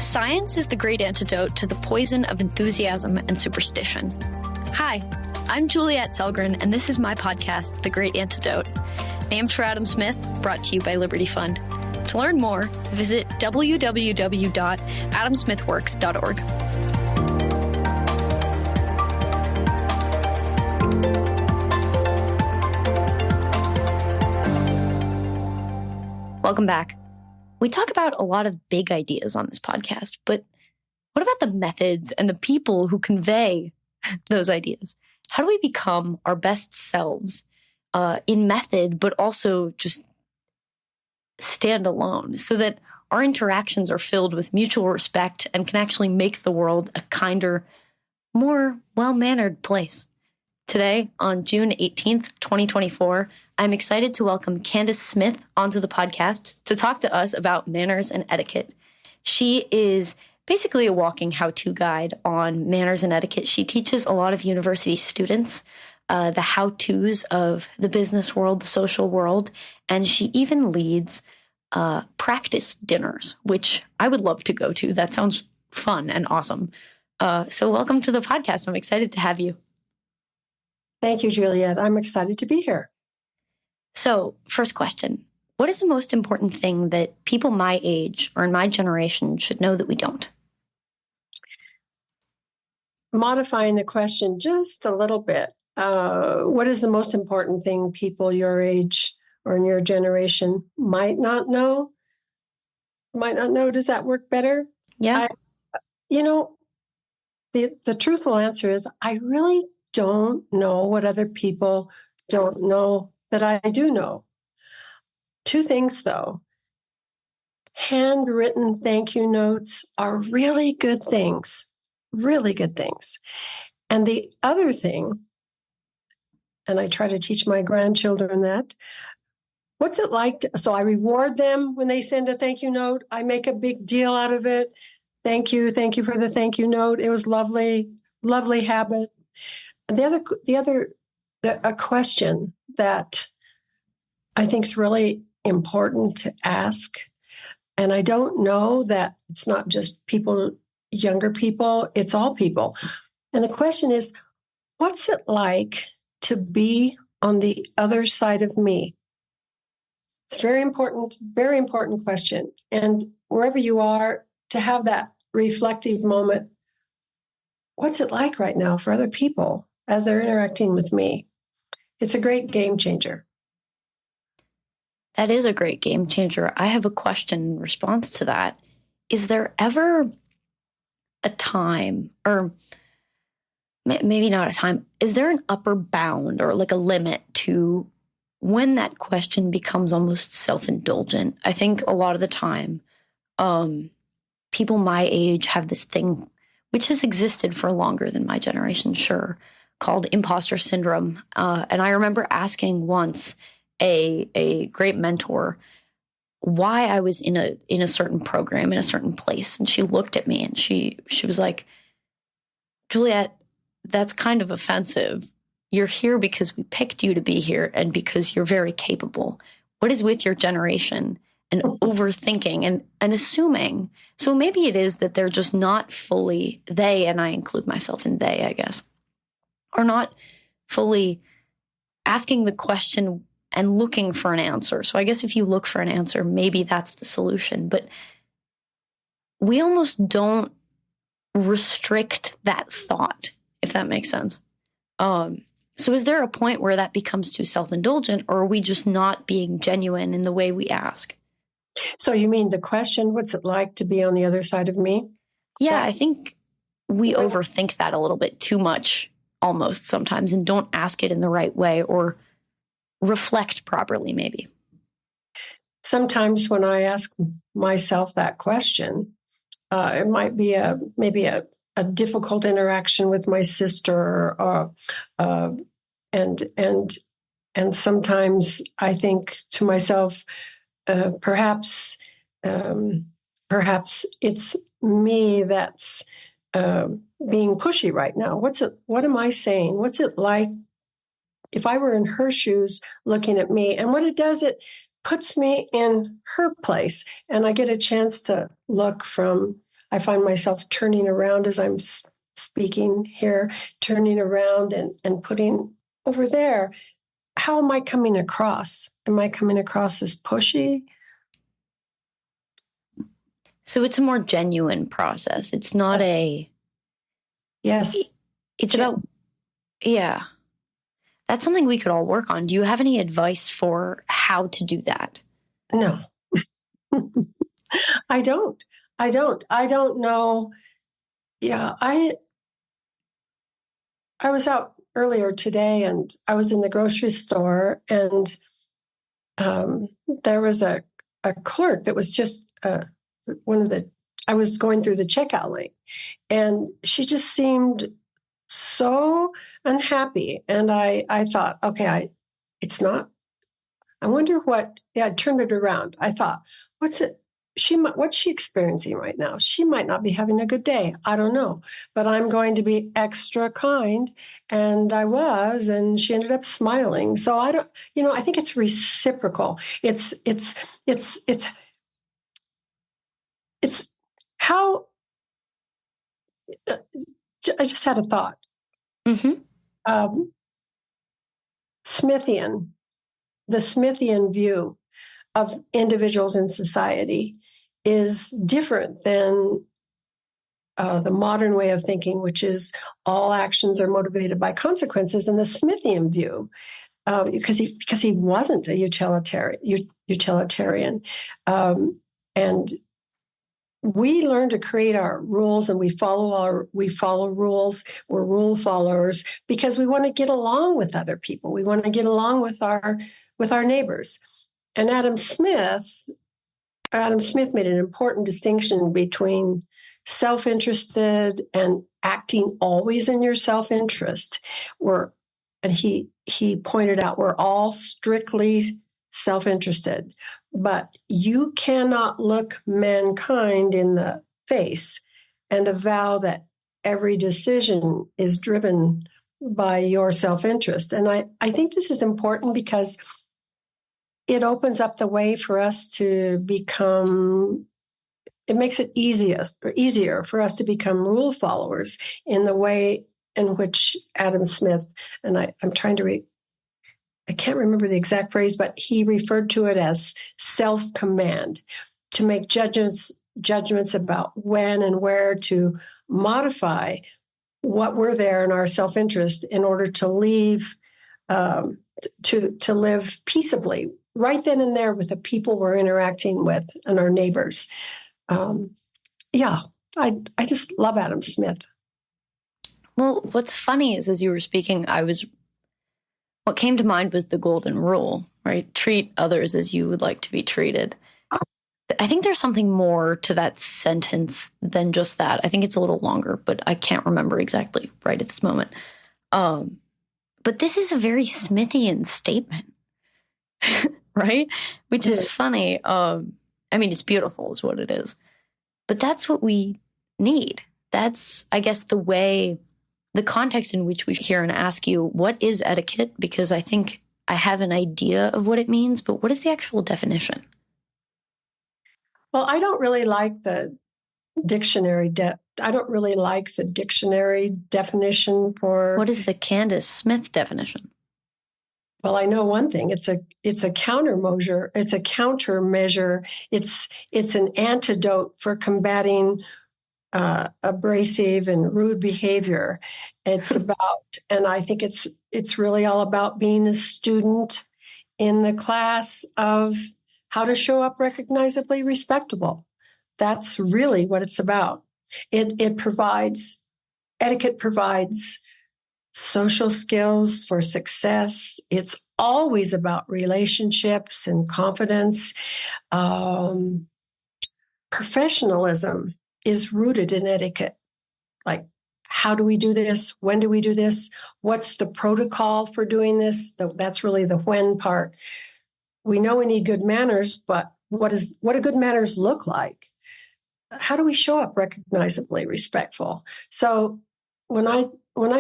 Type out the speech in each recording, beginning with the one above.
Science is the great antidote to the poison of enthusiasm and superstition. Hi, I'm Juliette Selgren, and this is my podcast, The Great Antidote. Named for Adam Smith, brought to you by Liberty Fund. To learn more, visit www.adamsmithworks.org. Welcome back. We talk about a lot of big ideas on this podcast, but what about the methods and the people who convey those ideas? How do we become our best selves in method, but also just stand alone so that our interactions are filled with mutual respect and can actually make the world a kinder, more well-mannered place? Today, on June 18th, 2024, I'm excited to welcome Candace Smith onto the podcast to talk to us about manners and etiquette. She is basically a walking how-to guide on manners and etiquette. She teaches a lot of university students the how-tos of the business world, the social world, and she even leads practice dinners, which I would love to go to. That sounds fun and awesome. So welcome to the podcast. I'm excited to have you. Thank you, Juliette. I'm excited to be here. So, first question. What is the most important thing that people my age or in my generation should know that we don't? Modifying the question just a little bit. What is the most important thing people your age or in your generation might not know? Does that work better? Yeah. The truthful answer is I really don't know what other people don't know that I do know. Two things, though. Handwritten thank you notes are really good things. Really good things. And the other thing, and I try to teach my grandchildren that, what's it like so I reward them when they send a thank you note. I make a big deal out of it. Thank you for the thank you note. It was lovely, lovely habit. A question that I think is really important to ask, and I don't know that it's not just people, younger people, it's all people. And the question is, what's it like to be on the other side of me? It's very important question. And wherever you are, to have that reflective moment, what's it like right now for other people as they're interacting with me? It's a great game changer. That is a great game changer. I have a question in response to that. Is there ever a time, or maybe not a time, is there an upper bound or like a limit to when that question becomes almost self-indulgent? I think a lot of the time, people my age have this thing, which has existed for longer than my generation, sure, called imposter syndrome. And I remember asking once a great mentor why I was in a certain program, in a certain place. And she looked at me and she was like, Juliette, that's kind of offensive. You're here because we picked you to be here and because you're very capable. What is with your generation and overthinking and assuming? So maybe it is that they're just not fully, they, and I include myself in they, I guess, are not fully asking the question and looking for an answer. So I guess if you look for an answer, maybe that's the solution. But we almost don't restrict that thought, if that makes sense. So is there a point where that becomes too self-indulgent, or are we just not being genuine in the way we ask? So you mean the question, what's it like to be on the other side of me? Yeah, I think we overthink that a little bit too much almost sometimes and don't ask it in the right way or reflect properly, maybe. Sometimes when I ask myself that question, it might be maybe a difficult interaction with my sister, and sometimes I think to myself, perhaps it's me that's being pushy right now. What am I saying? What's it like if I were in her shoes looking at me? And what it does, it puts me in her place, and I get a chance to look from I find myself turning around as I'm speaking here, turning around and putting over there. How am I coming across? Am I coming across as pushy? So it's a more genuine process. It's not Yes. It's about, yeah. That's something we could all work on. Do you have any advice for how to do that? No. I don't. I don't know. Yeah, I was out earlier today and I was in the grocery store and there was a clerk that was just I was going through the checkout lane and she just seemed so unhappy. And I thought, okay, it's not, I wonder what, yeah, I turned it around. I thought, what's she experiencing right now? She might not be having a good day. I don't know, but I'm going to be extra kind. And I was, and she ended up smiling. So I don't, I think it's reciprocal. It's how, I just had a thought. Mm-hmm. Um, Smithian, the Smithian view of individuals in society is different than the modern way of thinking, which is all actions are motivated by consequences. And the Smithian view, because he wasn't a utilitarian, and we learn to create our rules, and we follow rules. We're rule followers because we want to get along with other people. We want to get along with our neighbors. And Adam Smith made an important distinction between self-interested and acting always in your self-interest. And he pointed out we're all strictly self-interested, but you cannot look mankind in the face and avow that every decision is driven by your self-interest. And I think this is important because it opens up the way for us to become, it makes it easier for us to become rule followers in the way in which Adam Smith, and I'm trying to I can't remember the exact phrase, but he referred to it as self-command, to make judgments about when and where to modify what we're there in our self-interest in order to leave, to live peaceably right then and there with the people we're interacting with and our neighbors. Yeah, I just love Adam Smith. Well, what's funny is as you were speaking, what came to mind was the golden rule, right? Treat others as you would like to be treated. I think there's something more to that sentence than just that. I think it's a little longer, but I can't remember exactly right at this moment. But this is a very Smithian statement, right? Which is funny. I mean, it's beautiful is what it is. But that's what we need. That's, I guess, the context in which we hear and ask you, what is etiquette? Because I think I have an idea of what it means, but what is the actual definition? Well, I don't really like the dictionary. I don't really like the dictionary definition for. What is the Candace Smith definition? Well, I know one thing. It's a countermeasure. It's a countermeasure. It's an antidote for combating abrasive and rude behavior. It's about, and I think it's really all about being a student in the class of how to show up recognizably respectable. That's really what it's about. Etiquette provides social skills for success. It's always about relationships and confidence. Professionalism is rooted in etiquette. Like, how do we do this? When do we do this? What's the protocol for doing this? That's really the when part. We know we need good manners, but what do good manners look like? How do we show up recognizably respectful? So when I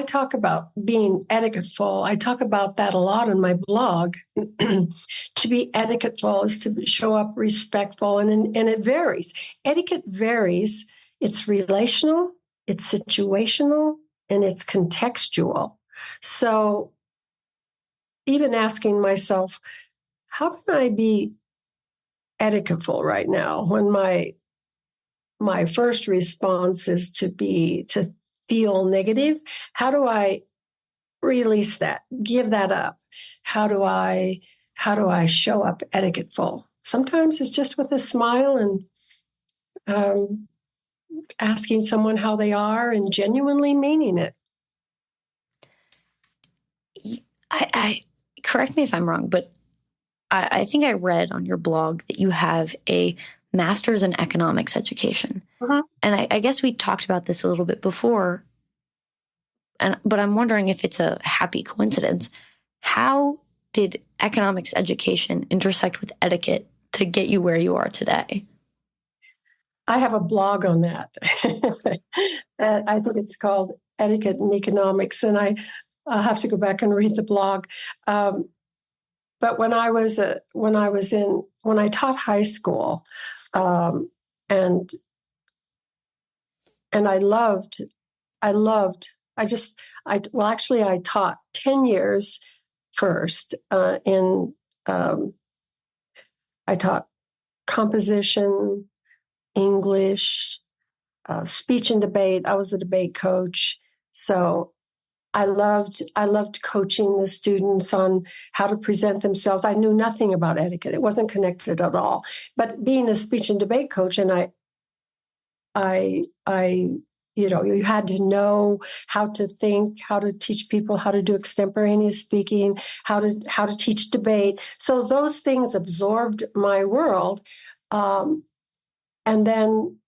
talk about being etiquetteful, I talk about that a lot in my blog. To be etiquetteful is to show up respectful, and it varies. Etiquette varies it's relational, it's situational, and it's contextual. So even asking myself, how can I be etiquetteful right now when my first response is to feel negative? How do I release that, give that up? How do I show up etiquetteful? Sometimes it's just with a smile and asking someone how they are and genuinely meaning it. I correct me if I'm wrong, but I think I read on your blog that you have a master's in economics education. Uh-huh. And I guess we talked about this a little bit before, but I'm wondering if it's a happy coincidence. How did economics education intersect with etiquette to get you where you are today? I have a blog on that. I think it's called Etiquette and Economics, and I'll have to go back and read the blog. But when I taught high school, um, and I loved, I taught 10 years first I taught composition, English, speech and debate. I was a debate coach. So I loved coaching the students on how to present themselves. I knew nothing about etiquette. It wasn't connected at all. But being a speech and debate coach, and I you had to know how to think, how to teach people how to do extemporaneous speaking, how to teach debate. So those things absorbed my world. And then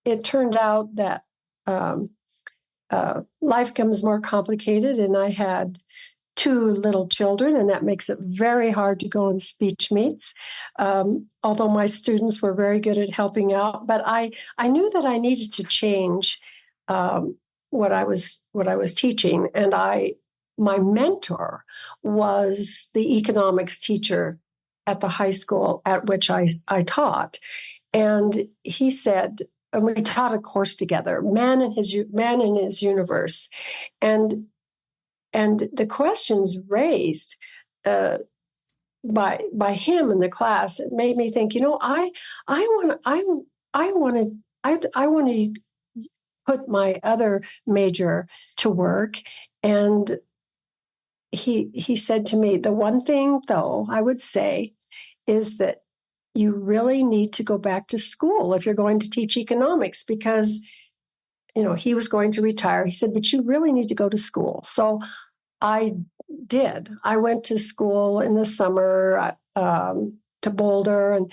it turned out that um, life becomes more complicated, and I had two little children, and that makes it very hard to go in speech meets. Although my students were very good at helping out, but I knew that I needed to change what I was teaching, and my mentor was the economics teacher at the high school at which I taught, and he said, and we taught a course together, man in his universe, and the questions raised by him in the class, it made me think, I want to put my other major to work. And he said to me, the one thing though I would say is that you really need to go back to school if you're going to teach economics, because he was going to retire. He said, but you really need to go to school. So I did. I went to school in the summer to Boulder, and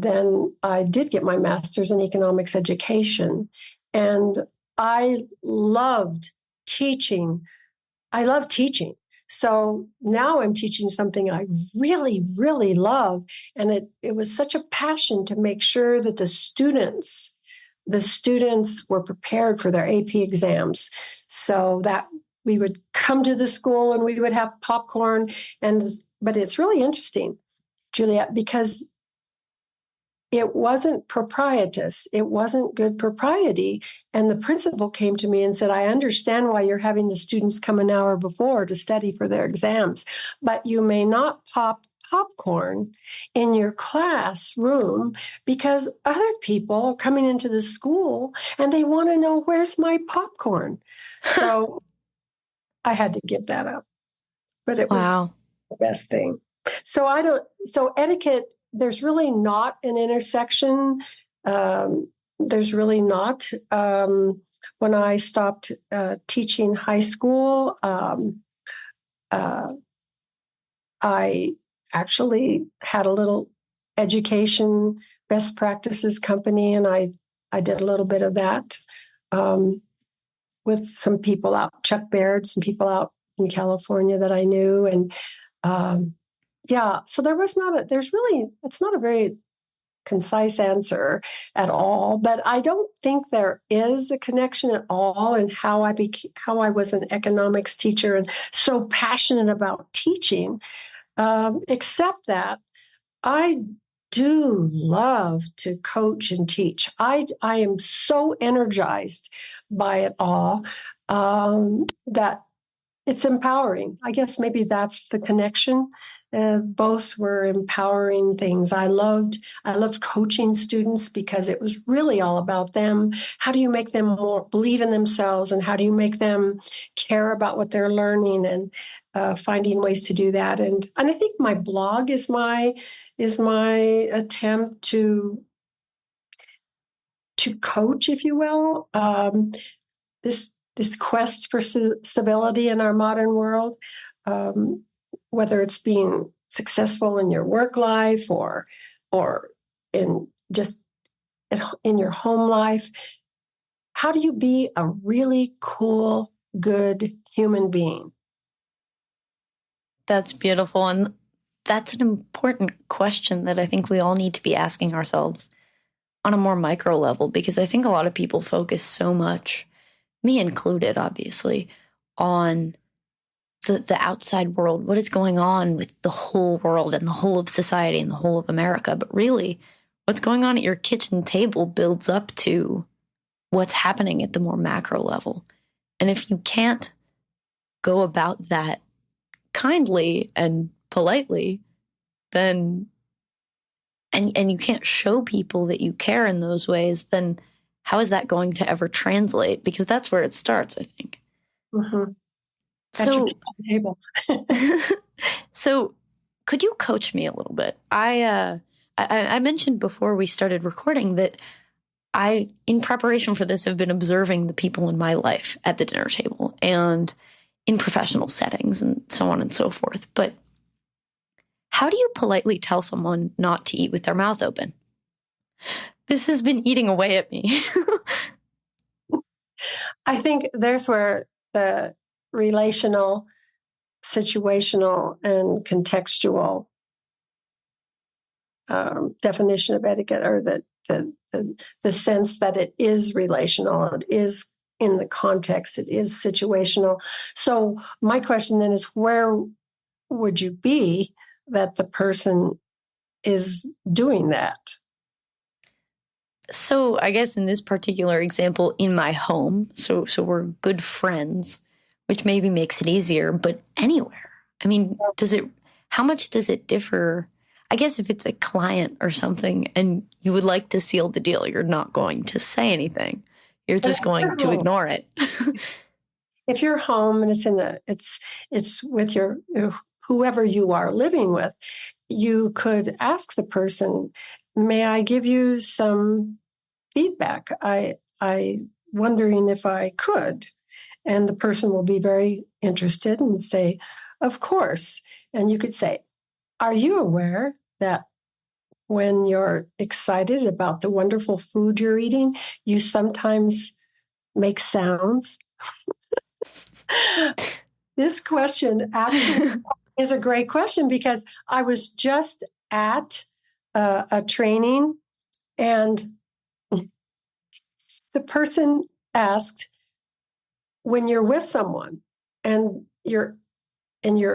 then I did get my master's in economics education. And I loved teaching. I love teaching. So now I'm teaching something I really, really love. And it was such a passion to make sure that the students were prepared for their AP exams, so that we would come to the school and we would have popcorn. But it's really interesting, Juliet, because it wasn't proprietous. It wasn't good propriety. And the principal came to me and said, I understand why you're having the students come an hour before to study for their exams, but you may not pop popcorn in your classroom because other people are coming into the school and they want to know, where's my popcorn? So I had to give that up, but it was the best thing. So etiquette, there's really not an intersection. There's really not. When I stopped teaching high school, I actually had a little education best practices company, and I did a little bit of that with some people out, Chuck Baird, some people out in California that I knew, and so it's not a very concise answer at all, but I don't think there is a connection at all in how I was an economics teacher and so passionate about teaching, except that I do love to coach and teach. I am so energized by it all that it's empowering. I guess maybe that's the connection. Both were empowering things. I loved coaching students because it was really all about them. How do you make them more believe in themselves, and how do you make them care about what they're learning, and finding ways to do that. And I think my blog is my attempt to coach, if you will. This quest for stability in our modern world, whether it's being successful in your work life or in just in your home life. How do you be a really cool, good human being? That's beautiful. And that's an important question that I think we all need to be asking ourselves on a more micro level, because I think a lot of people focus so much, me included, obviously, on the outside world, what is going on with the whole world and the whole of society and the whole of America. But really, what's going on at your kitchen table builds up to what's happening at the more macro level. And if you can't go about that kindly and politely, then and you can't show people that you care in those ways, then how is that going to ever translate? Because that's where it starts, I think. Mm-hmm. So, table. So could you coach me a little bit? I mentioned before we started recording that I, in preparation for this, have been observing the people in my life at the dinner table and in professional settings and so on and so forth. But how do you politely tell someone not to eat with their mouth open? This has been eating away at me. I think there's where the relational, situational, and contextual definition of etiquette, or the sense that it is relational, it is in the context, it is situational. So my question then is, where would you be that the person is doing that? So I guess in this particular example, in my home, so we're good friends, which maybe makes it easier, but anywhere. I mean, how much does it differ? I guess if it's a client or something and you would like to seal the deal, you're not going to say anything. You're just going to ignore it. If you're home and it's with your whoever you are living with, you could ask the person, "May I give you some feedback? I wondering if I could." And the person will be very interested and say, "Of course." And you could say, "Are you aware that when you're excited about the wonderful food you're eating, you sometimes make sounds?" This question actually is a great question, because I was just at a training, and the person asked, when you're with someone and you're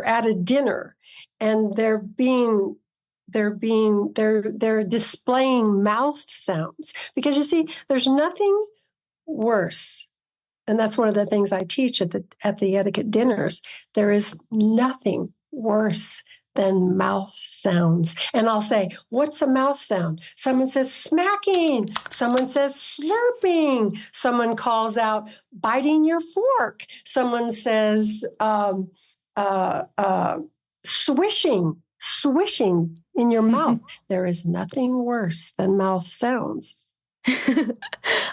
at a dinner and they're displaying mouth sounds, because you see, there's nothing worse. And that's one of the things I teach at the etiquette dinners. There is nothing worse than mouth sounds. And I'll say, "What's a mouth sound?" Someone says smacking. Someone says slurping. Someone calls out biting your fork. Someone says swishing in your mouth. There is nothing worse than mouth sounds.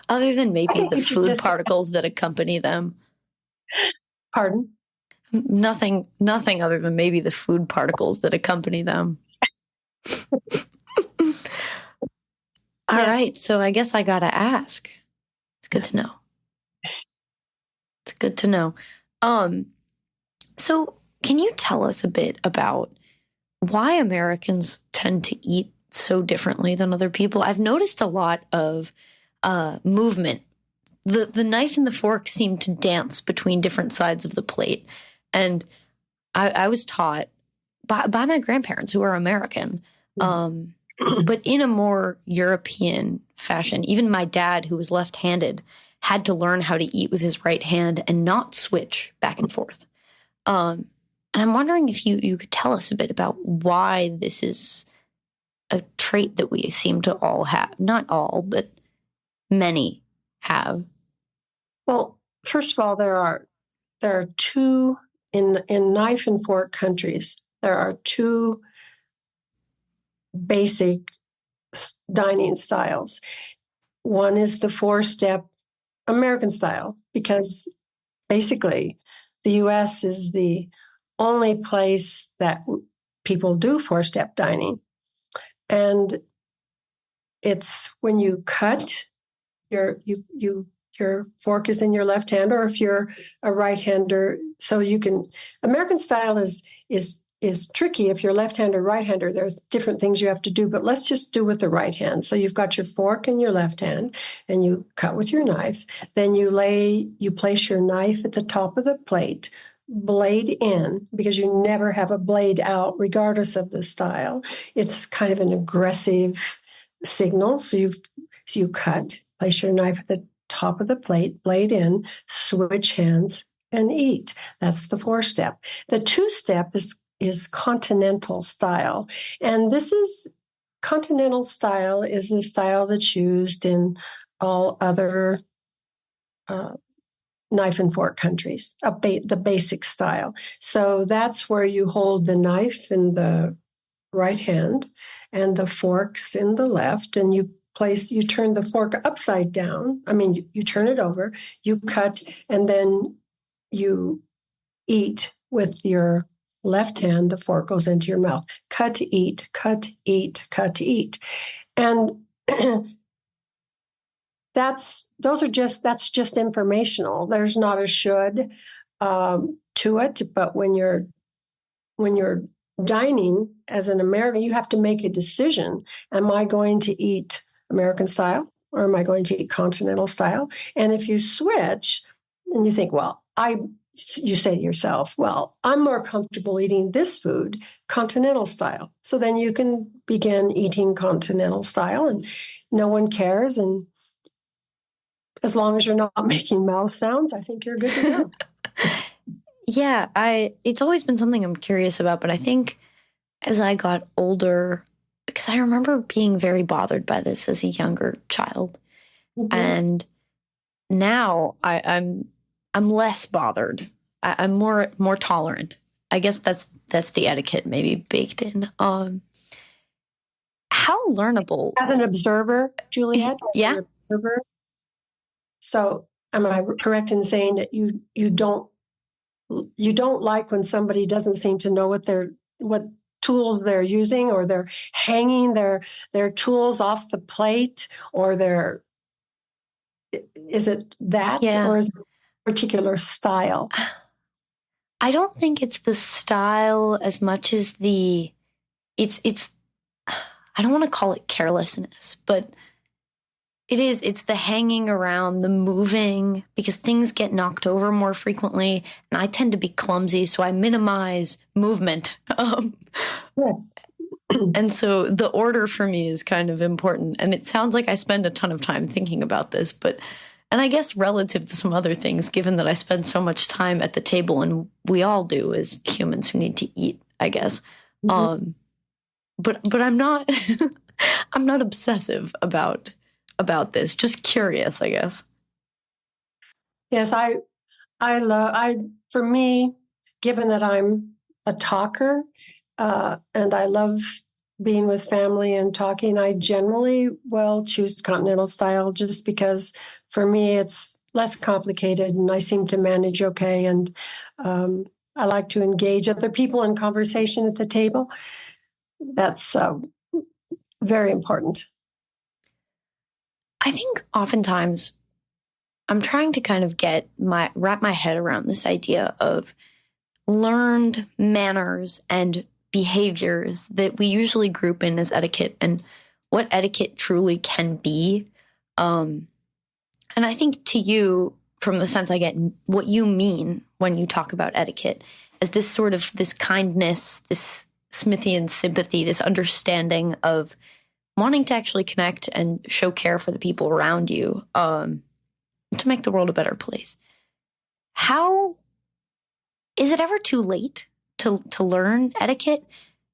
Other than maybe the food particles that accompany them. Pardon? Nothing other than maybe the food particles that accompany them. All right. So I guess I got to ask. It's good to know. It's good to know. So can you tell us a bit about why Americans tend to eat so differently than other people? I've noticed a lot of movement. The knife and the fork seem to dance between different sides of the plate. And I was taught by my grandparents, who are American, but in a more European fashion. Even my dad, who was left-handed, had to learn how to eat with his right hand and not switch back and forth. And I'm wondering if you could tell us a bit about why this is a trait that we seem to all have. Not all, but many have. Well, first of all, there are two in knife and fork countries. There are two basic dining styles. One is the 4-step American style, because basically the US is the only place that people do 4-step dining. And it's when you cut, your fork is in your left hand, or if you're a right-hander, so you can. American style is tricky if you're left-hander, right-hander. There's different things you have to do, but let's just do with the right hand. So you've got your fork in your left hand, and you cut with your knife. Then you place your knife at the top of the plate, blade in, because you never have a blade out, regardless of the style. It's kind of an aggressive signal. So you cut, place your knife at the top of the plate, blade in, switch hands, and eat. That's the 4-step. The 2-step is continental style. And continental style is the style that's used in all other knife and fork countries, the basic style. So that's where you hold the knife in the right hand and the forks in the left, and you turn the fork upside down. I mean, you turn it over, you cut, and then you eat with your left hand. The fork goes into your mouth. Cut, eat, cut, eat, cut, eat. And that's just informational. There's not a should to it, but when you're dining as an American, you have to make a decision. Am I going to eat American style, or am I going to eat continental style? And if you switch and you think, you say to yourself, well, I'm more comfortable eating this food, continental style. So then you can begin eating continental style, and no one cares. And as long as you're not making mouth sounds, I think you're good to go. Yeah, it's always been something I'm curious about, but I think as I got older, because I remember being very bothered by this as a younger child, and now I'm less bothered. I'm more tolerant. I guess that's the etiquette maybe baked in. How learnable? As an observer, Juliet? Yeah. An observer. So am I correct in saying that you don't like when somebody doesn't seem to know what tools they're using, or they're hanging their tools off the plate, or is it that, or is it a particular style? I don't think it's the style as much as it's I don't want to call it carelessness, but it's the hanging around, the moving, because things get knocked over more frequently, and I tend to be clumsy, so I minimize movement. Yes. And so the order for me is kind of important, and it sounds like I spend a ton of time thinking about this, and I guess relative to some other things, given that I spend so much time at the table, and we all do as humans who need to eat, I guess. But I'm not I'm not obsessive about this. Just curious, I guess. Yes, for me, given that I'm a talker, and I love being with family and talking, I generally will choose continental style, just because for me it's less complicated and I seem to manage okay. And I like to engage other people in conversation at the table. That's very important. I think oftentimes I'm trying to kind of wrap my head around this idea of learned manners and behaviors that we usually group in as etiquette, and what etiquette truly can be. And I think to you, from the sense I get, what you mean when you talk about etiquette as this kindness, this Smithian sympathy, this understanding of wanting to actually connect and show care for the people around you, to make the world a better place. How is it ever too late to learn etiquette?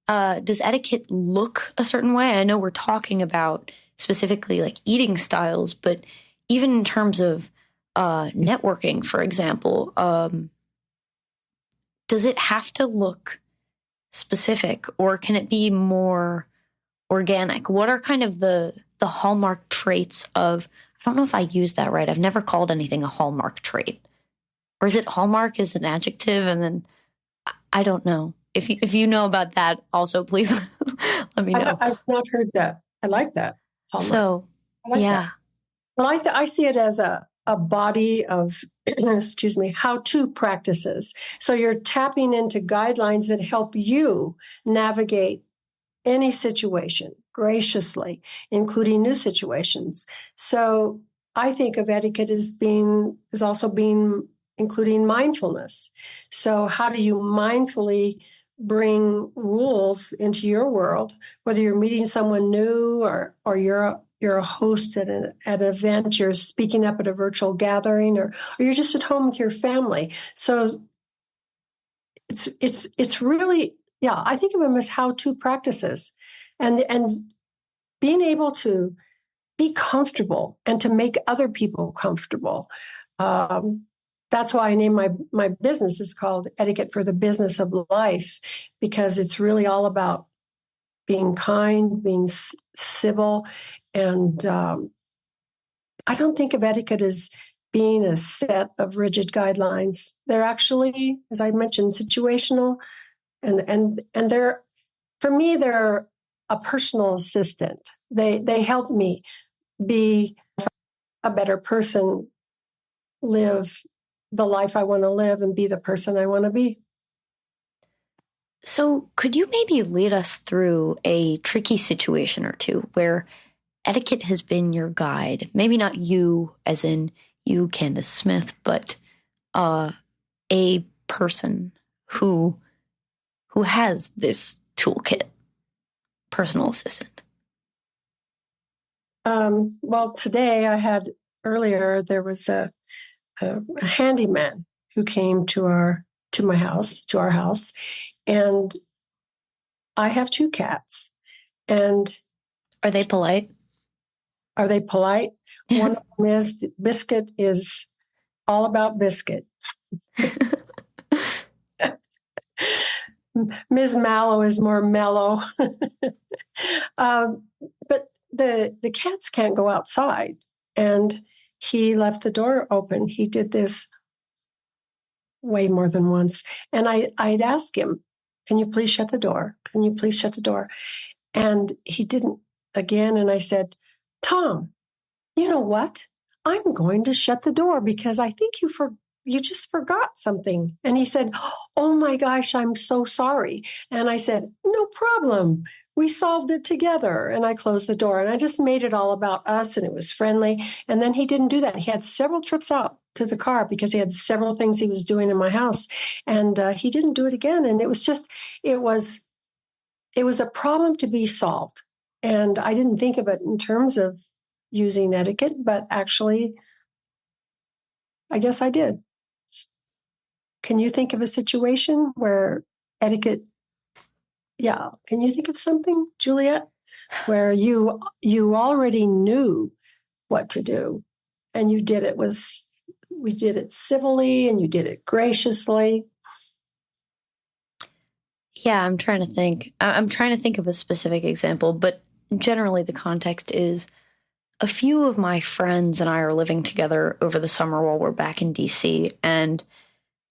Does etiquette look a certain way? I know we're talking about specifically like eating styles, but even in terms of networking, for example, does it have to look specific, or can it be more organic? What are kind of the hallmark traits of? I don't know if I use that right. I've never called anything a hallmark trait, or is it hallmark as an adjective? And then I don't know. If you know about that, also please let me know. I've not heard that. I like that. Hallmark. So, I like yeah. that. Well, I see it as a body of, excuse me, how-to practices. So you're tapping into guidelines that help you navigate any situation graciously, including new situations. So I think of etiquette as also being including mindfulness. So how do you mindfully bring rules into your world, whether you're meeting someone new or you're a host at an event, you're speaking up at a virtual gathering, or you're just at home with your family. So it's really, yeah, I think of them as how-to practices, and being able to be comfortable and to make other people comfortable. That's why I named my business is called Etiquette for the Business of Life, because it's really all about being kind, being civil, and I don't think of etiquette as being a set of rigid guidelines. They're actually, as I mentioned, situational, and they're, for me, they're a personal assistant. They help me be a better person, live the life I want to live, and be the person I want to be. So, could you maybe lead us through a tricky situation or two where etiquette has been your guide? Maybe not you, as in you, Candace Smith, but a person who has this toolkit, personal assistant. Well, today there was a handyman who came to our house, and I have 2 cats. And are they polite? One of them is Biscuit is all about Biscuit. Ms. Mallow is more mellow. But the cats can't go outside. And he left the door open. He did this way more than once. And I'd ask him, can you please shut the door? Can you please shut the door? And he didn't again. And I said, Tom, you know what? I'm going to shut the door because I think you just forgot something. And he said, oh my gosh, I'm so sorry. And I said, no problem. We solved it together. And I closed the door and I just made it all about us, and it was friendly. And then he didn't do that. He had several trips out to the car because he had several things he was doing in my house. And he didn't do it again. And it was a problem to be solved. And I didn't think of it in terms of using etiquette, but actually, I guess I did. Can you think of a situation where etiquette? Yeah. Can you think of something, Juliet, where you already knew what to do and we did it civilly and you did it graciously? Yeah, I'm trying to think. I'm trying to think of a specific example, but generally the context is a few of my friends and I are living together over the summer while we're back in DC, and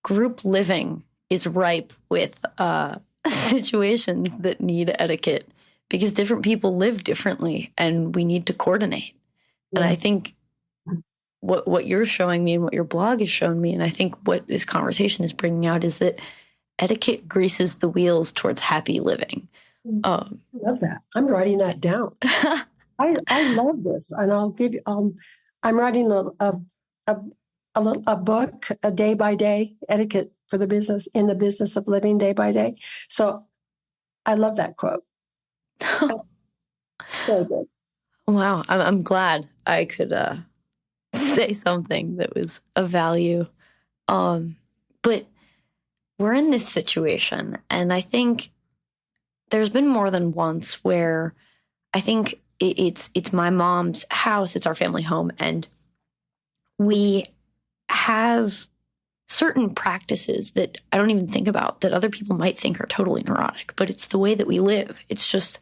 group living is ripe with situations that need etiquette because different people live differently and we need to coordinate. Yes. And I think what you're showing me and what your blog has shown me, and I think what this conversation is bringing out, is that etiquette greases the wheels towards happy living. I love that. I'm writing that down. I love this, and I'll give you. I'm writing a book, a day by day etiquette for the business, in the business of living day by day. So I love that quote. So good. Wow. I'm glad I could say something that was of value. Um, but we're in this situation, and I think there's been more than once where I think it's my mom's house, it's our family home, and we have certain practices that I don't even think about that other people might think are totally neurotic, but it's the way that we live. It's just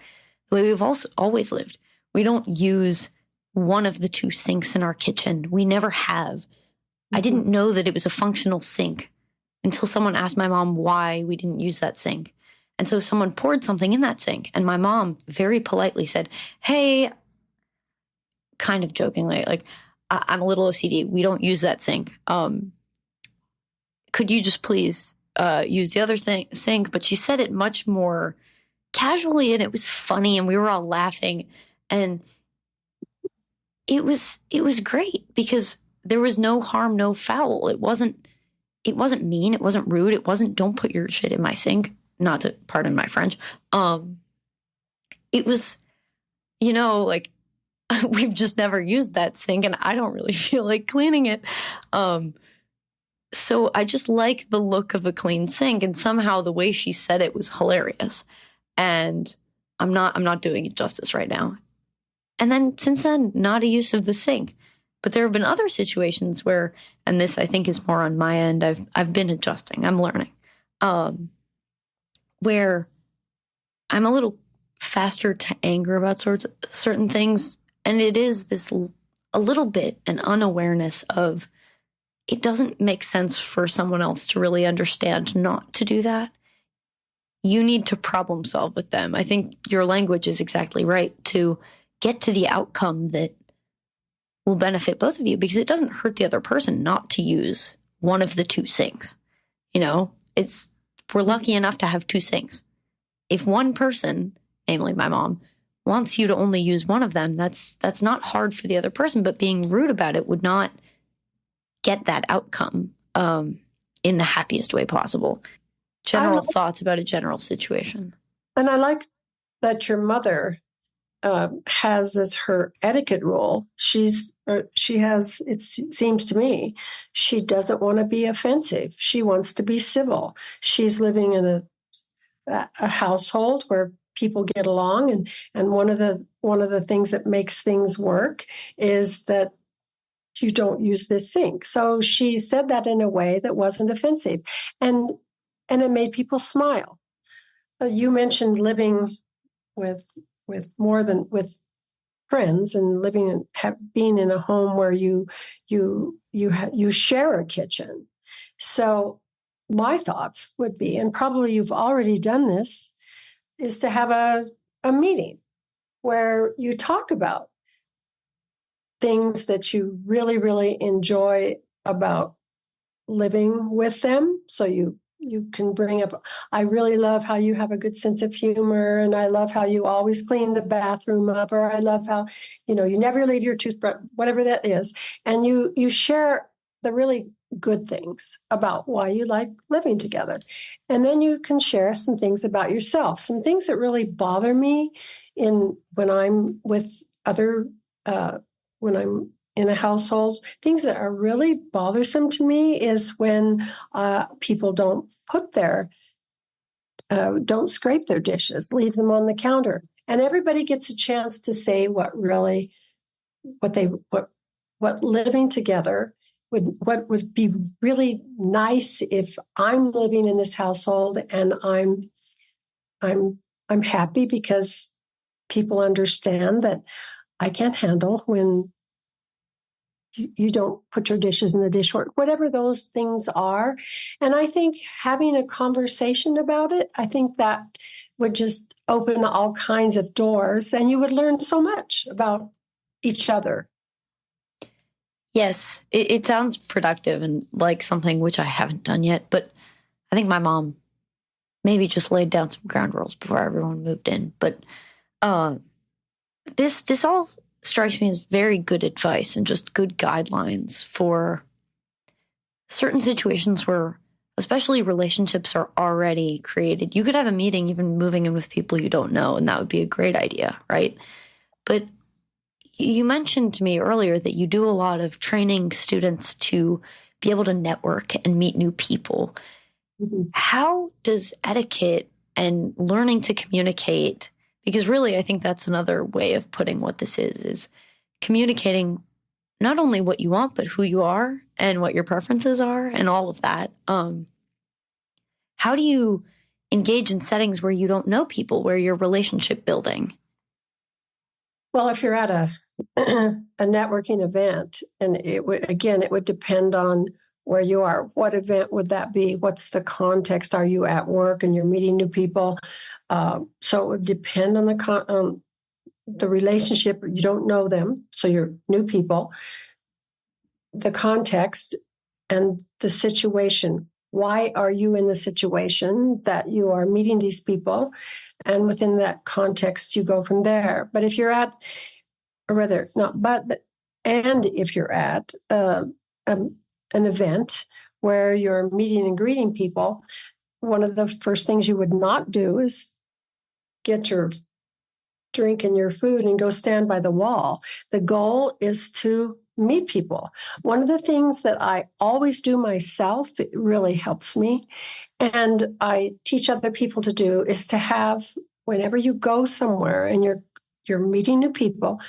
the way we've also always lived. We don't use one of the two sinks in our kitchen. We never have. I didn't know that it was a functional sink until someone asked my mom why we didn't use that sink. And so someone poured something in that sink, and my mom very politely said, "Hey," kind of jokingly, like, I'm a little OCD. We don't use that sink. Could you just please use the other sink? But she said it much more casually, and it was funny, and we were all laughing, and it was great because there was no harm, no foul. It wasn't mean, it wasn't rude, it wasn't don't put your shit in my sink. Not to pardon my French. It was, like we've just never used that sink, and I don't really feel like cleaning it. So I just like the look of a clean sink, and somehow the way she said it was hilarious. And I'm not doing it justice right now. And then since then, not a use of the sink. But there have been other situations where, and this I think is more on my end, I've been adjusting, I'm learning, where I'm a little faster to anger about certain things, and it is this a little bit an unawareness of it doesn't make sense for someone else to really understand not to do that. You need to problem solve with them. I think your language is exactly right to get to the outcome that will benefit both of you, because it doesn't hurt the other person not to use one of the two sinks. We're lucky enough to have two sinks. If one person, namely my mom, wants you to only use one of them, that's not hard for the other person, but being rude about it would not get that outcome in the happiest way possible. General thoughts about a general situation. And I like that your mother has as her etiquette rule. She has, it seems to me, she doesn't want to be offensive. She wants to be civil. She's living in a household where people get along, and one of the things that makes things work is that you don't use this sink. So she said that in a way that wasn't offensive, and it made people smile. You mentioned living with friends and being in a home where you share a kitchen. So my thoughts would be, and probably you've already done this, is to have a meeting where you talk about things that you really, really enjoy about living with them. So you can bring up, I really love how you have a good sense of humor, and I love how you always clean the bathroom up, or I love how, you never leave your toothbrush, whatever that is. And you share the really good things about why you like living together. And then you can share some things about yourself, some things that really bother me when I'm with other, when I'm in a household. Things that are really bothersome to me is when people don't scrape their dishes, leave them on the counter, and everybody gets a chance to say what living together what would be really nice if I'm living in this household and I'm happy because people understand that I can't handle when you don't put your dishes in the dishwasher, whatever those things are. And I think having a conversation about it, I think that would just open all kinds of doors, and you would learn so much about each other. Yes, it sounds productive and like something which I haven't done yet, but I think my mom maybe just laid down some ground rules before everyone moved in. But this all strikes me as very good advice and just good guidelines for certain situations where, especially, relationships are already created. You could have a meeting even moving in with people you don't know, and that would be a great idea, right? But you mentioned to me earlier that you do a lot of training students to be able to network and meet new people. Mhm. How does etiquette and learning to communicate, because really I think that's another way of putting what this is communicating not only what you want, but who you are and what your preferences are and all of that. How do you engage in settings where you don't know people, where you're relationship building? Well, if you're at a a networking event, and it would depend on where you are. What event would that be? What's the context? Are you at work and you're meeting new people? So it would depend on the relationship. You don't know them, so you're new people. The context and the situation. Why are you in the situation that you are meeting these people? And within that context, you go from there. But if you're at, or rather, not but, and if you're at an event where you're meeting and greeting people, one of the first things you would not do is get your drink and your food and go stand by the wall. The goal is to meet people. One of the things that I always do myself, it really helps me, and I teach other people to do, is to have, whenever you go somewhere and you're meeting new people,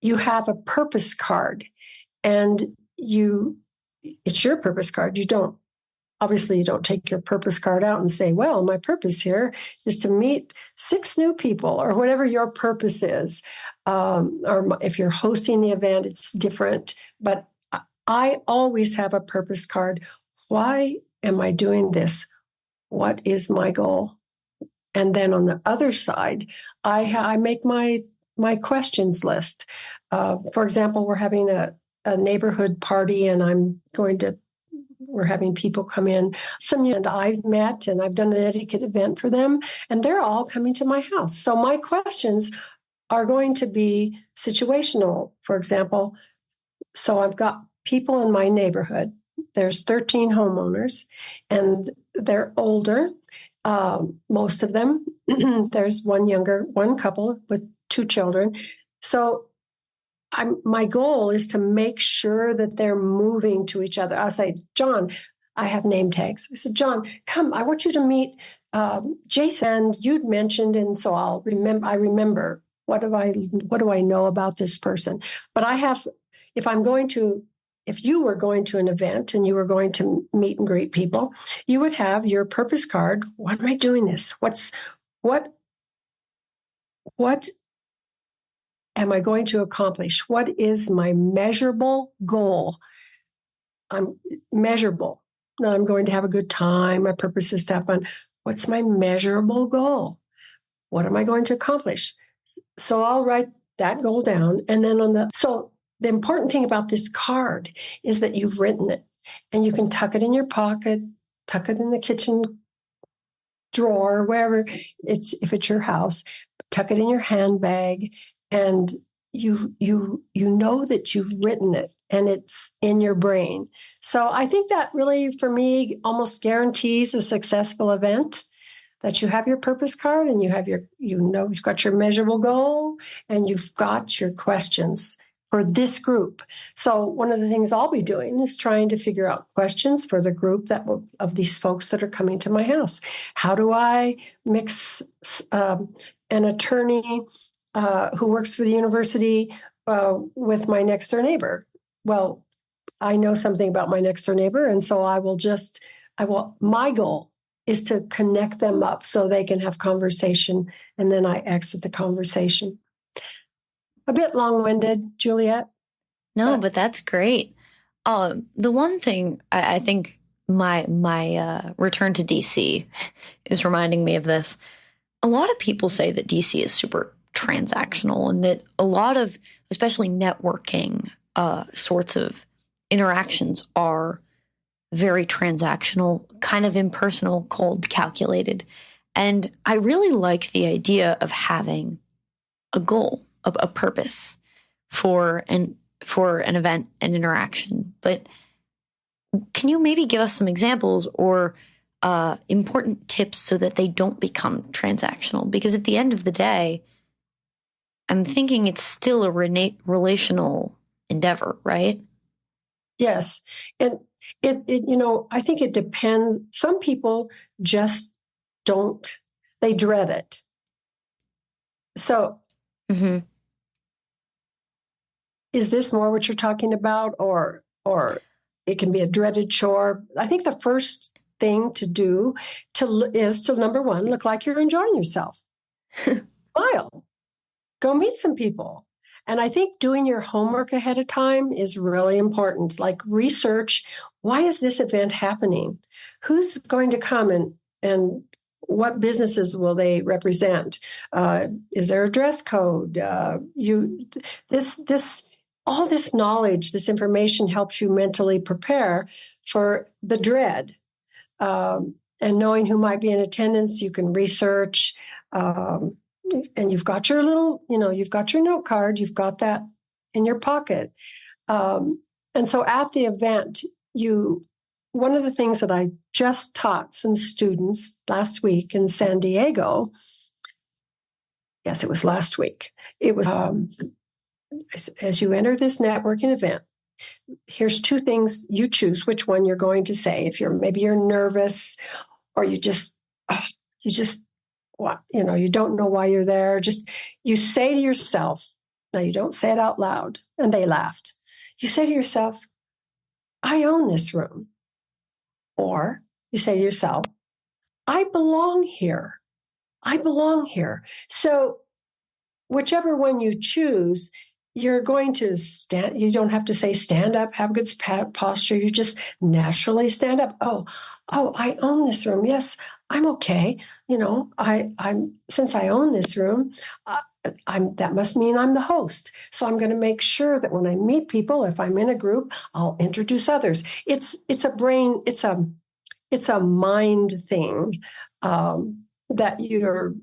you have a purpose card, and it's your purpose card. You don't take your purpose card out and say, well, my purpose here is to meet 6 new people, or whatever your purpose is. Or if you're hosting the event, it's different. But I always have a purpose card. Why am I doing this? What is my goal? And then on the other side, I make my questions list. For example, we're having a neighborhood party, and we're having people come in. Some and I've met, and I've done an etiquette event for them, and they're all coming to my house. So my questions are going to be situational. For example, so I've got people in my neighborhood. There's 13 homeowners, and they're older, most of them. There's one couple with 2 children. So my goal is to make sure that they're moving to each other. I'll say, John, I have name tags. I said, John, come, I want you to meet Jason. And you'd mentioned, and so I remember what do I know about this person? But if you were going to an event and you were going to meet and greet people, you would have your purpose card. Why am I doing this? What am I going to accomplish? What is my measurable goal? I'm measurable. Now I'm going to have a good time. My purpose is to have fun. What's my measurable goal? What am I going to accomplish? So I'll write that goal down. And then so the important thing about this card is that you've written it, and you can tuck it in your pocket, tuck it in the kitchen drawer, wherever if it's your house, tuck it in your handbag, and you know that you've written it and it's in your brain. So I think that really, for me, almost guarantees a successful event, that you have your purpose card and you've got your measurable goal and you've got your questions for this group. So one of the things I'll be doing is trying to figure out questions for the group of these folks that are coming to my house. How do I mix an attorney who works for the university with my next door neighbor? Well, I know something about my next door neighbor, and so my goal is to connect them up so they can have conversation, and then I exit the conversation. A bit long-winded, Juliet. No, but that's great. The one thing I think my return to DC is reminding me of this. A lot of people say that DC is super transactional, and that a lot of, especially networking sorts of interactions, are very transactional, kind of impersonal, cold, calculated. And I really like the idea of having a goal, a purpose for an event, an interaction. But can you maybe give us some examples or important tips so that they don't become transactional? Because at the end of the day, I'm thinking it's still a relational endeavor, right? Yes. And I think it depends. Some people just don't, they dread it. So Mm-hmm. is this more what you're talking about, or it can be a dreaded chore? I think the first thing to do is to, number one, look like you're enjoying yourself. Smile. Go meet some people. And I think doing your homework ahead of time is really important. Like research, why is this event happening? Who's going to come, and what businesses will they represent? Is there a dress code? All this knowledge, this information helps you mentally prepare for the dread. And knowing who might be in attendance, you can research. And you've got your you've got your note card, you've got that in your pocket. And so at the event, one of the things that I just taught some students last week in San Diego, yes, it was last week. It was, as you enter this networking event, here's two things. You choose which one you're going to say. If you're nervous, or you just you don't know why you're there. Just, you say to yourself, now you don't say it out loud, and they laughed. You say to yourself, I own this room. Or you say to yourself, I belong here. I belong here. So whichever one you choose, you're going to stand. You don't have to say stand up, have good posture. You just naturally stand up. Oh, I own this room. Yes, I'm okay. I'm since I own this room, that must mean I'm the host. So I'm going to make sure that when I meet people, if I'm in a group, I'll introduce others. It's a mind thing, that you're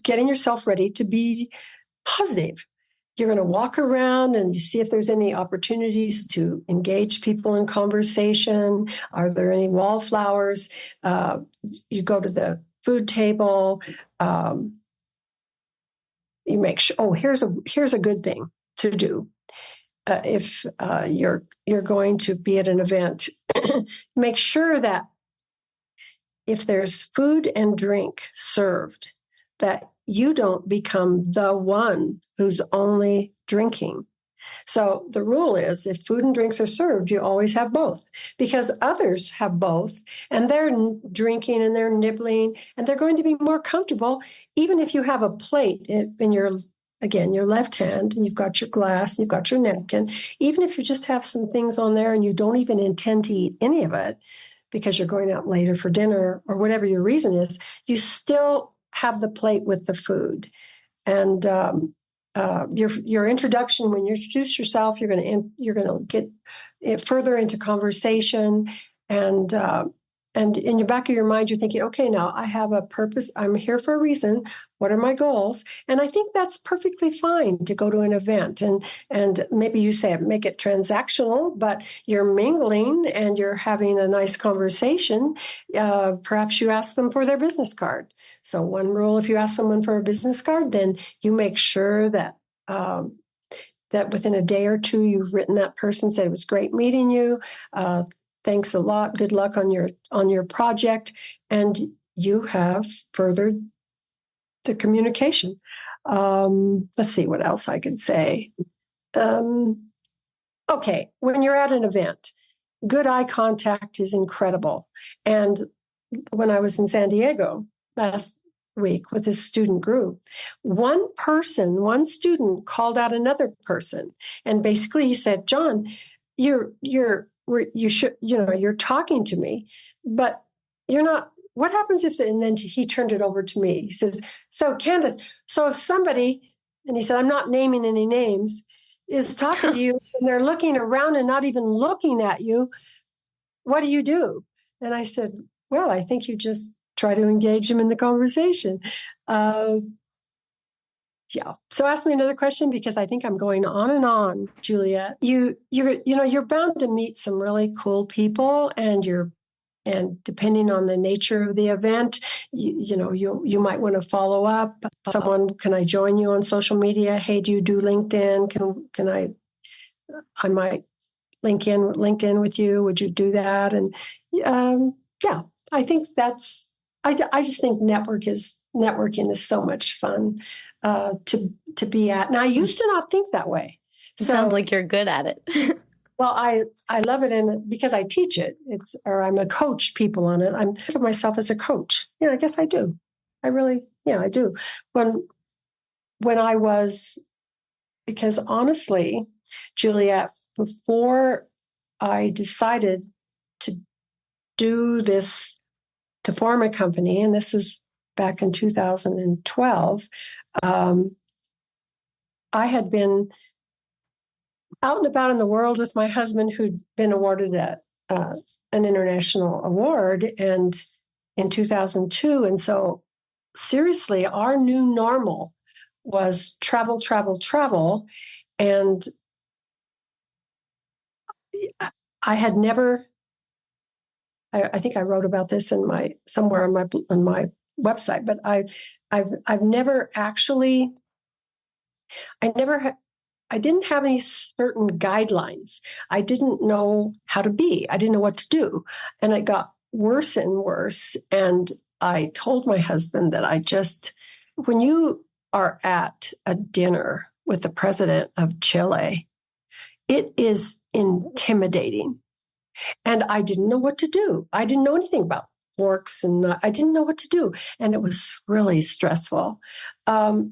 getting yourself ready to be positive. You're going to walk around and you see if there's any opportunities to engage people in conversation. Are there any wallflowers? You go to the food table. You make sure. Oh, here's a good thing to do. If you're going to be at an event, make sure that if there's food and drink served, that you don't become the one who's only drinking. So the rule is, if food and drinks are served, you always have both, because others have both, and they're drinking and they're nibbling, and they're going to be more comfortable, even if you have a plate in your left hand, and you've got your glass, and you've got your napkin. Even if you just have some things on there and you don't even intend to eat any of it because you're going out later for dinner or whatever your reason is, you still have the plate with the food. And your introduction, when you introduce yourself, you're going to get further into conversation, and in the back of your mind, you're thinking, okay, now I have a purpose. I'm here for a reason. What are my goals? And I think that's perfectly fine to go to an event, and maybe you say make it transactional, but you're mingling and you're having a nice conversation. Perhaps you ask them for their business card. So one rule, if you ask someone for a business card, then you make sure that that within a day or two, you've written that person, said it was great meeting you. Thanks a lot. Good luck on your project. And you have furthered the communication. Let's see what else I could say. Okay, when you're at an event, good eye contact is incredible. And when I was in San Diego last week with this student group, one student called out another person, and basically he said, "John, you're talking to me, but you're not. What happens if?" And then he turned it over to me. He says, "So Candace, so if somebody," and he said, "I'm not naming any names," is talking to you and they're looking around and not even looking at you, what do you do? And I said, well, I think you just try to engage them in the conversation. Yeah. So ask me another question, because I think I'm going on and on, Juliet. You're bound to meet some really cool people, and you're And depending on the nature of the event, you might want to follow up. Someone, can I join you on social media? Hey, do you do LinkedIn? Can I might LinkedIn with you. Would you do that? And yeah, I think I just think networking is so much fun to be at. And I used to not think that way. It sounds like you're good at it. Well, I love it, and because I teach it, I'm a coach people on it. I think of myself as a coach. Yeah, I guess I do. I do. When I was, because honestly, Juliet, before I decided to do this, to form a company, and this was back in 2012, I had been out and about in the world with my husband, who'd been awarded an international award and in 2002. And so seriously, our new normal was travel, travel, travel. And I had never, I think I wrote about this somewhere on my website, but I've never actually, I didn't have any certain guidelines. I didn't know how to be. I didn't know what to do. And it got worse and worse. And I told my husband that when you are at a dinner with the president of Chile, it is intimidating. And I didn't know what to do. I didn't know anything about forks, and I didn't know what to do. And it was really stressful. So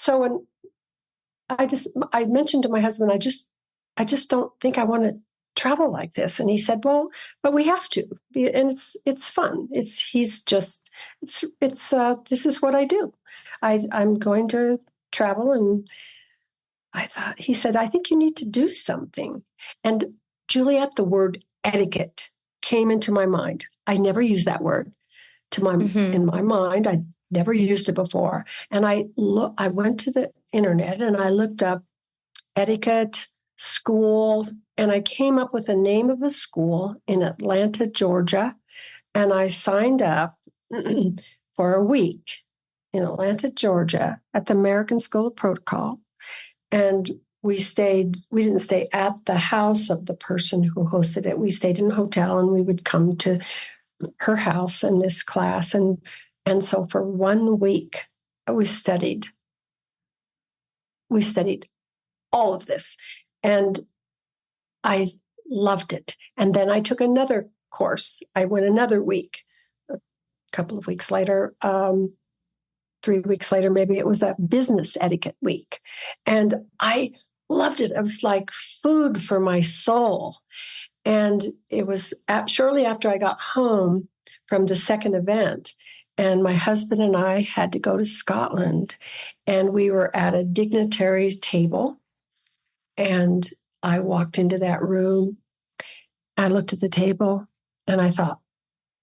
when I mentioned to my husband, I just don't think I want to travel like this. And he said, well, but we have to, and it's fun. This is what I do. I'm going to travel. And he said, I think you need to do something. And Juliet, the word etiquette came into my mind. I never used that word in my mind. I never used it before. And I went to the internet and I looked up etiquette school, and I came up with the name of a school in Atlanta, Georgia. And I signed up for a week in Atlanta, Georgia at the American School of Protocol. And we didn't stay at the house of the person who hosted it. We stayed in a hotel, and we would come to her house in this class. And so for 1 week, we studied all of this. And I loved it. And then I took another course. I went another week. A couple of weeks later, 3 weeks later, maybe, it was a business etiquette week. And I loved it. It was like food for my soul. And it was shortly after I got home from the second event, and my husband and I had to go to Scotland, and we were at a dignitary's table. And I walked into that room. I looked at the table and I thought,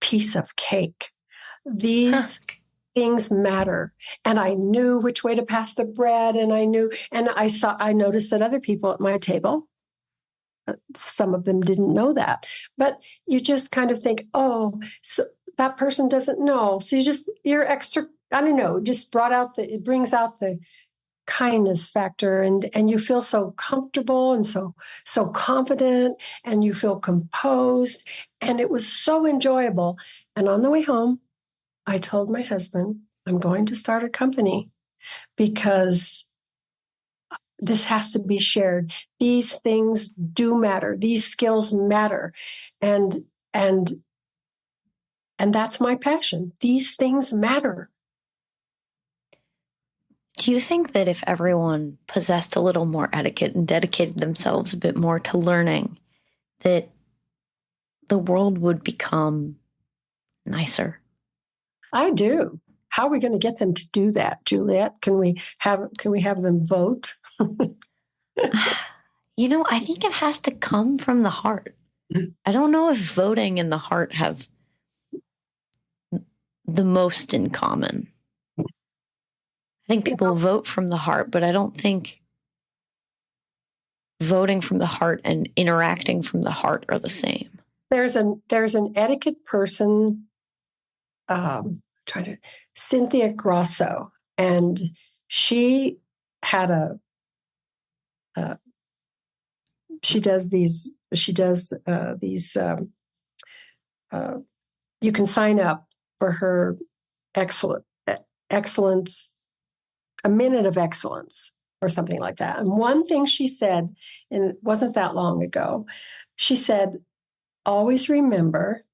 piece of cake. These things matter. And I knew which way to pass the bread. And I noticed that other people at my table, some of them didn't know that, but you just kind of think, oh, so that person doesn't know. So you're extra, I don't know, just it brings out the kindness factor, and you feel so comfortable and so confident, and you feel composed, and it was so enjoyable. And on the way home, I told my husband, I'm going to start a company because this has to be shared. These things do matter. These skills matter. And that's my passion. These things matter. Do you think that if everyone possessed a little more etiquette and dedicated themselves a bit more to learning, that the world would become nicer? I do. How are we going to get them to do that, Juliet? Can we have them vote? I think it has to come from the heart. I don't know if voting and the heart have the most in common. I think people vote from the heart, but I don't think voting from the heart and interacting from the heart are the same. there's an etiquette person, Cynthia Grosso, and she had she does these you can sign up for her excellence, a minute of excellence or something like that. And one thing she said, and it wasn't that long ago, she said, always remember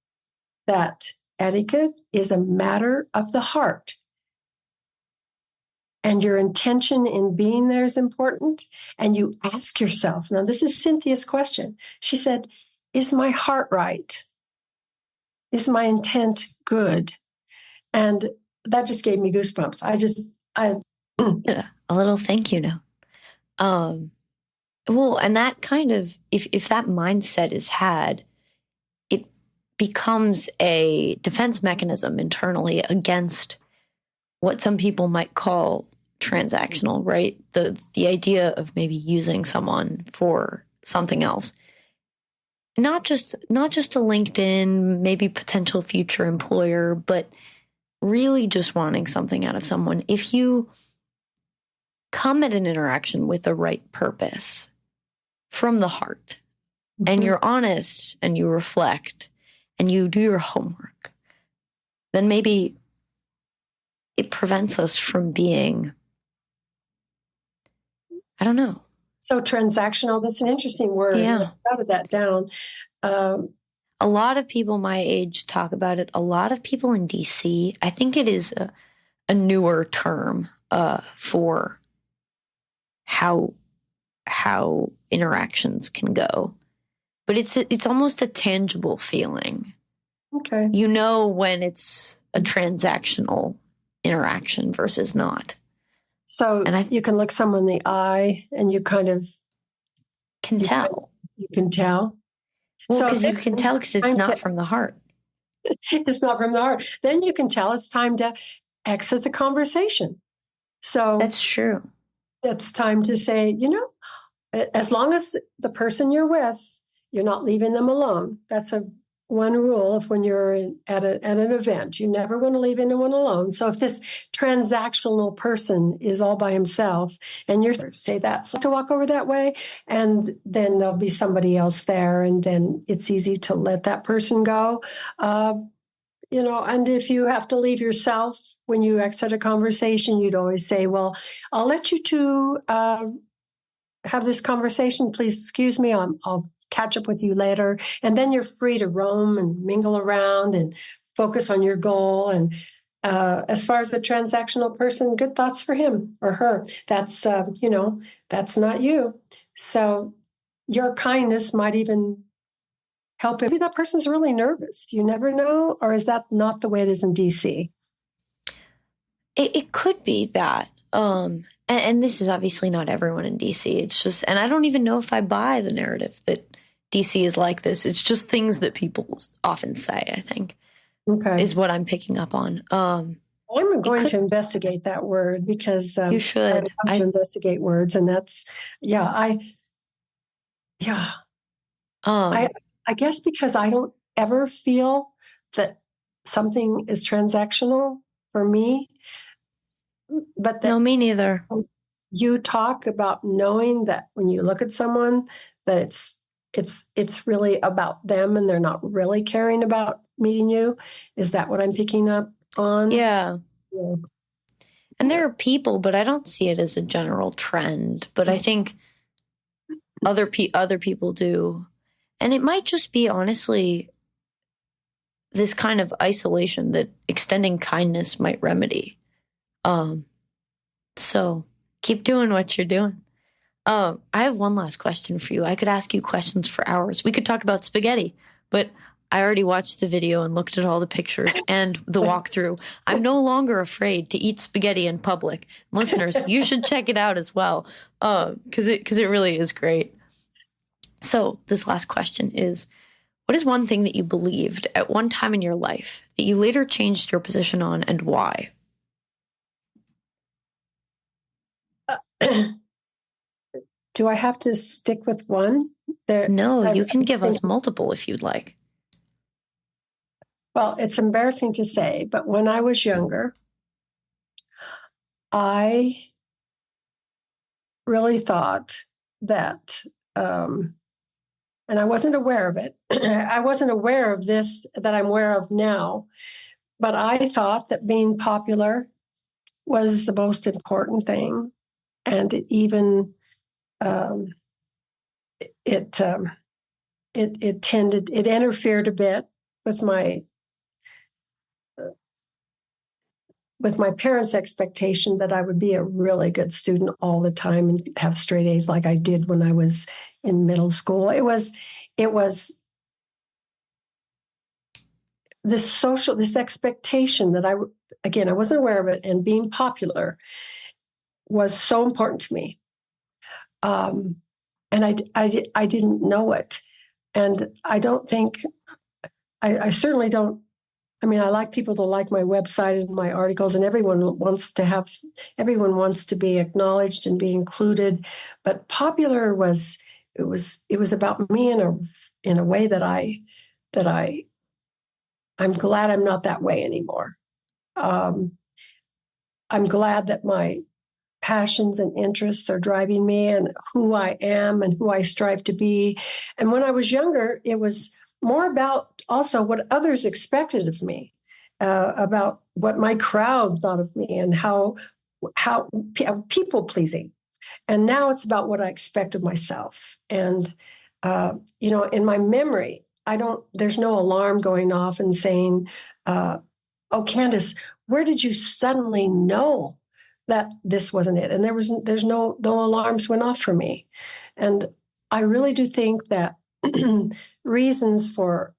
that etiquette is a matter of the heart. And your intention in being there is important. And you ask yourself, now this is Cynthia's question. She said, is my heart right? Is my intent good? And that just gave me goosebumps. Yeah, a little thank you note. Well, and that kind of, if that mindset is had, it becomes a defense mechanism internally against what some people might call transactional, right? The idea of maybe using someone for something else. Not just a LinkedIn, maybe potential future employer, but really just wanting something out of someone. If you come at an interaction with the right purpose from the heart, and you're honest and you reflect and you do your homework, then maybe it prevents us from being, I don't know. So transactional, that's an interesting word. Yeah. I jotted that down. A lot of people my age talk about it. A lot of people in DC, I think it is a newer term for how interactions can go. But it's almost a tangible feeling. Okay. You know when it's a transactional interaction versus not. So you can look someone in the eye and you kind of can tell. You can tell. Well, because you can tell because it's not from the heart. It's not from the heart. Then you can tell it's time to exit the conversation. So that's true. It's time to say, as long as the person you're with, you're not leaving them alone. That's one rule of when you're at an event. You never want to leave anyone alone. So if this transactional person is all by himself and you're say that, so to walk over that way, and then there'll be somebody else there, and then it's easy to let that person go. And if you have to leave yourself when you exit a conversation, you'd always say, well, I'll let you two have this conversation. Please excuse me. I'll catch up with you later. And then you're free to roam and mingle around and focus on your goal. And as far as the transactional person, good thoughts for him or her. That's, that's not you. So your kindness might even help. Maybe that person's really nervous. You never know. Or is that not the way it is in DC? It could be that. And this is obviously not everyone in DC. It's just, and I don't even know if I buy the narrative that DC is like this. It's just things that people often say, I think, is what I'm picking up on. I'm going to investigate that word because you should. I to investigate words, and that's I guess because I don't ever feel that something is transactional for me. But no, me neither. You talk about knowing that when you look at someone, that it's really about them and they're not really caring about meeting you. Is that what I'm picking up on? Yeah. And there are people, but I don't see it as a general trend. But I think other people do. And it might just be, honestly, this kind of isolation that extending kindness might remedy. So keep doing what you're doing. I have one last question for you. I could ask you questions for hours. We could talk about spaghetti, but I already watched the video and looked at all the pictures and the walkthrough. I'm no longer afraid to eat spaghetti in public. Listeners, you should check it out as well, because it really is great. So this last question is, what is one thing that you believed at one time in your life that you later changed your position on, and why? Do I have to stick with one? No, you can give us multiple if you'd like. Well, it's embarrassing to say, but when I was younger, I really thought that, and I wasn't aware of it. I wasn't aware of this that I'm aware of now, but I thought that being popular was the most important thing. And it even, it interfered a bit with my parents' expectation that I would be a really good student all the time and have straight A's like I did when I was in middle school. It was this expectation that I wasn't aware of it, and being popular was so important to me. And I didn't know it. And I don't think, I certainly don't, I mean, I like people to like my website and my articles, and everyone wants to be acknowledged and be included. But popular it was about me in a way that I'm glad I'm not that way anymore. I'm glad that my passions and interests are driving me and who I am and who I strive to be. And when I was younger, it was more about also what others expected of me, about what my crowd thought of me, and how people pleasing. And now it's about what I expect of myself. And in my memory, there's no alarm going off and saying, "Oh, Candace, where did you suddenly know that this wasn't it?" And there's no alarms went off for me. And I really do think that reasons for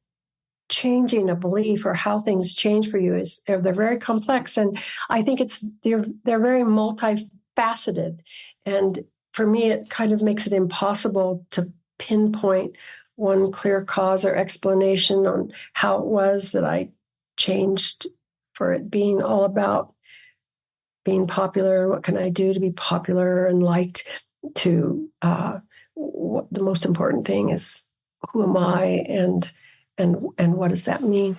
changing a belief or how things change for you they're very complex. And I think they're very multifaceted. And for me, it kind of makes it impossible to pinpoint one clear cause or explanation on how it was that I changed for it being all about being popular. What can I do to be popular and liked? To the most important thing is, who am I, and what does that mean?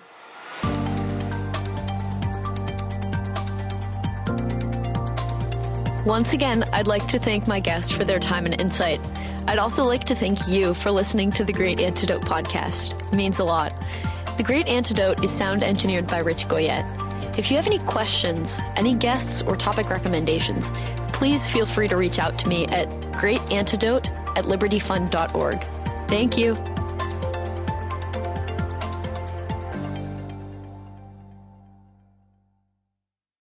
Once again, I'd like to thank my guests for their time and insight. I'd also like to thank you for listening to the Great Antidote podcast. It means a lot. The Great Antidote is sound engineered by Rich Goyette. If you have any questions, any guests, or topic recommendations, please feel free to reach out to me at greatantidote@libertyfund.org. Thank you.